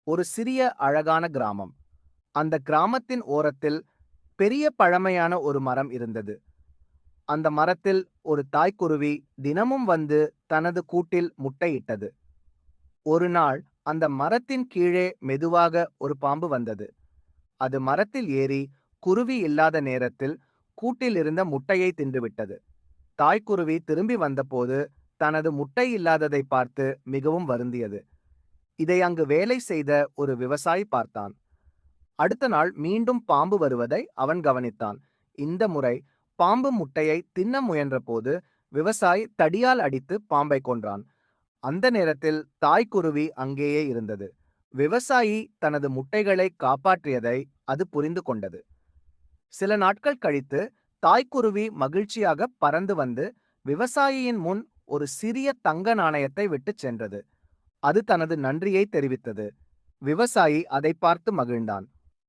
ஒரு சிறிய அழகான கிராமம். அந்த கிராமத்தின் ஓரத்தில் பெரிய பழமையான ஒரு மரம் இருந்தது. அந்த மரத்தில் ஒரு தாய்க்குருவி தினமும் வந்து தனது கூட்டில் முட்டையிட்டது. ஒரு நாள் அந்த மரத்தின் கீழே மெதுவாக ஒரு பாம்பு வந்தது. அது மரத்தில் ஏறி குருவி இல்லாத நேரத்தில் கூட்டில் இருந்த முட்டையை தின்றுவிட்டது. தாய்க்குருவி திரும்பி வந்தபோது தனது முட்டை இல்லாததை பார்த்து மிகவும் வருந்தியது. இதை அங்கு வேலை செய்த ஒரு விவசாயி பார்த்தான். அடுத்த நாள் மீண்டும் பாம்பு வருவதை அவன் கவனித்தான். இந்த முறை பாம்பு முட்டையை தின்ன முயன்றபோது விவசாயி தடியால் அடித்து பாம்பை கொன்றான். அந்த நேரத்தில் தாய்க்குருவி அங்கேயே இருந்தது. விவசாயி தனது முட்டைகளை காப்பாற்றியதை அது புரிந்து கொண்டது. சில நாட்கள் கழித்து தாய்க்குருவி மகிழ்ச்சியாக பறந்து வந்து விவசாயியின் முன் ஒரு சிறிய தங்க நாணயத்தை விட்டுச் சென்றது. அது தனது நன்றியை தெரிவித்தது. விவசாயி அதை பார்த்து மகிழ்ந்தான்.